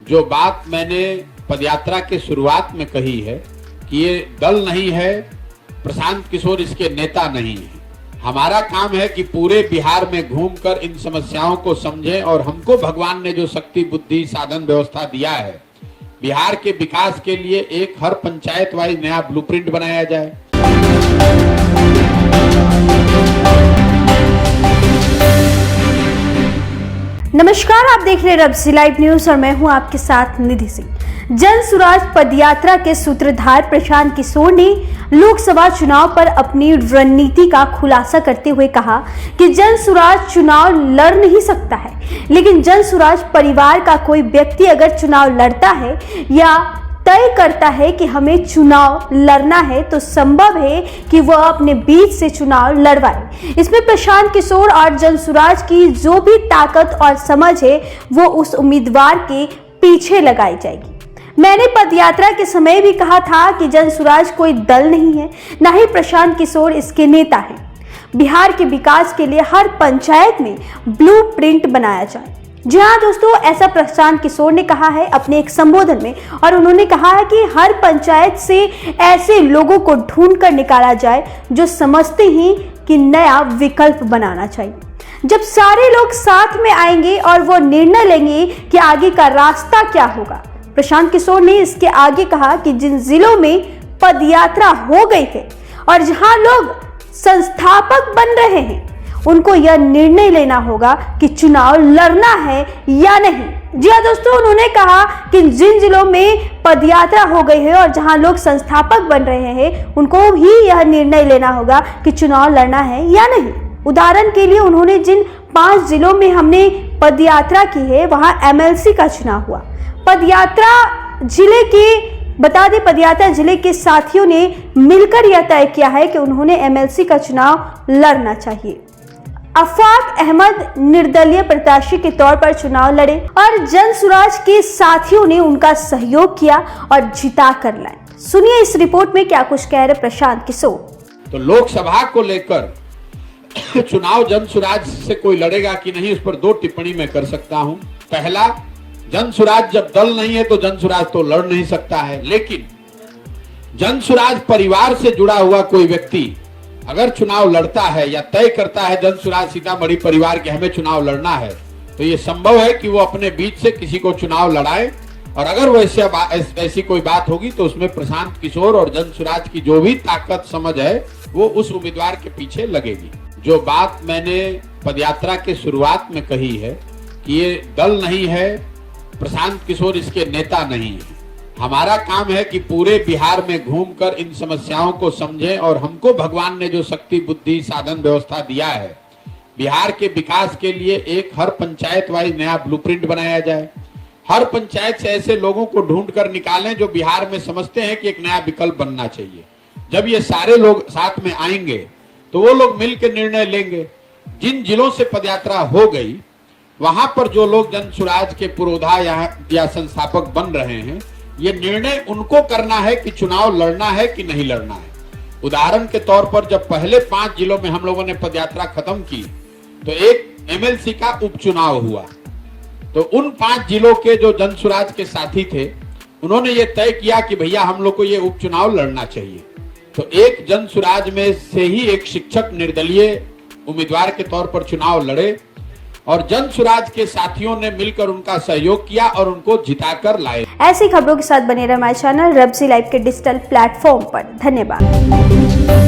जो बात मैंने पदयात्रा के शुरुआत में कही है कि ये दल नहीं है, प्रशांत किशोर इसके नेता नहीं है। हमारा काम है कि पूरे बिहार में घूमकर इन समस्याओं को समझें और हमको भगवान ने जो शक्ति, बुद्धि, साधन, व्यवस्था दिया है, बिहार के विकास के लिए एक हर पंचायत वाइज नया ब्लूप्रिंट बनाया जाए। नमस्कार, आप देख रहे हैं रब्सी लाइव न्यूज और मैं हूं आपके साथ निधि सिंह। जन सुराज पदयात्रा के सूत्रधार प्रशांत किशोर ने लोकसभा चुनाव पर अपनी रणनीति का खुलासा करते हुए कहा कि जन सुराज चुनाव लड़ नहीं सकता है, लेकिन जन सुराज परिवार का कोई व्यक्ति अगर चुनाव लड़ता है या तय करता है कि हमें चुनाव लड़ना है तो संभव है कि वह अपने बीच से चुनाव लड़वाए। इसमें प्रशांत किशोर और जन सुराज की जो भी ताकत और समझ है वो उस उम्मीदवार के पीछे लगाई जाएगी। मैंने पदयात्रा के समय भी कहा था कि जन सुराज कोई दल नहीं है, न ही प्रशांत किशोर इसके नेता है। बिहार के विकास के लिए हर पंचायत में ब्लूप्रिंट बनाया जाए। जी हाँ दोस्तों, ऐसा प्रशांत किशोर ने कहा है अपने एक संबोधन में, और उन्होंने कहा है कि हर पंचायत से ऐसे लोगों को ढूंढ कर निकाला जाए जो समझते हैं कि नया विकल्प बनाना चाहिए। जब सारे लोग साथ में आएंगे और वो निर्णय लेंगे कि आगे का रास्ता क्या होगा। प्रशांत किशोर ने इसके आगे कहा कि जिन जिलों में पदयात्रा हो गई है और जहां लोग संस्थापक बन रहे हैं, उनको यह निर्णय लेना होगा कि चुनाव लड़ना है या नहीं। जी हाँ दोस्तों, उन्होंने कहा कि जिन जिलों में पदयात्रा हो गई है और जहां लोग संस्थापक बन रहे हैं, उनको ही यह निर्णय लेना होगा कि चुनाव लड़ना है या नहीं। उदाहरण के लिए उन्होंने जिन 5 जिलों में हमने पदयात्रा की है, वहां एमएलसी का चुनाव हुआ। पदयात्रा जिले के साथियों ने मिलकर यह तय किया है कि उन्होंने एमएलसी का चुनाव लड़ना चाहिए। अफाक अहमद निर्दलीय प्रत्याशी के तौर पर चुनाव लड़े और जन सुराज के साथियों ने उनका सहयोग किया और जिता कर लाए। सुनिए इस रिपोर्ट में क्या कुछ कह रहे प्रशांत किशोर। तो लोकसभा को लेकर चुनाव जन सुराज से कोई लड़ेगा कि नहीं, उस पर 2 टिप्पणी मैं कर सकता हूं। पहला, जन सुराज जब दल नहीं है तो जन सुराज तो लड़ नहीं सकता है, लेकिन जन सुराज परिवार से जुड़ा हुआ कोई व्यक्ति अगर चुनाव लड़ता है या तय करता है जन सुराज सीतामढ़ी परिवार के हमें चुनाव लड़ना है, तो ये संभव है कि वो अपने बीच से किसी को चुनाव लड़ाए। और अगर ऐसी कोई बात होगी तो उसमें प्रशांत किशोर और जन सुराज की जो भी ताकत, समझ है, वो उस उम्मीदवार के पीछे लगेगी। जो बात मैंने पदयात्रा के शुरुआत में कही है कि ये दल नहीं है, प्रशांत किशोर इसके नेता नहीं है। हमारा काम है कि पूरे बिहार में घूमकर इन समस्याओं को समझें और हमको भगवान ने जो शक्ति, बुद्धि, साधन, व्यवस्था दिया है, बिहार के विकास के लिए एक हर पंचायत वाइज नया ब्लूप्रिंट बनाया जाए। हर पंचायत से ऐसे लोगों को ढूंढ कर निकालें जो बिहार में समझते हैं कि एक नया विकल्प बनना चाहिए। जब ये सारे लोग साथ में आएंगे तो वो लोग मिलकर निर्णय लेंगे। जिन जिलों से पदयात्रा हो गई, वहां पर जो लोग जन सुराज के पुरोधा या संस्थापक बन रहे हैं, ये निर्णय उनको करना है कि चुनाव लड़ना है कि नहीं लड़ना है। उदाहरण के तौर पर जब पहले 5 जिलों में हम लोगों ने पदयात्रा खत्म की तो एक एमएलसी का उपचुनाव हुआ। तो उन 5 जिलों के जो जन सुराज के साथी थे, उन्होंने ये तय किया कि भैया हम लोग को ये उपचुनाव लड़ना चाहिए। तो एक जन सुराज में से ही एक शिक्षक निर्दलीय उम्मीदवार के तौर पर चुनाव लड़े और जन सुराज के साथियों ने मिलकर उनका सहयोग किया और उनको जिताकर लाए। ऐसी खबरों के साथ बने रहे हमारे चैनल रब्सी लाइव के डिजिटल प्लेटफॉर्म पर। धन्यवाद।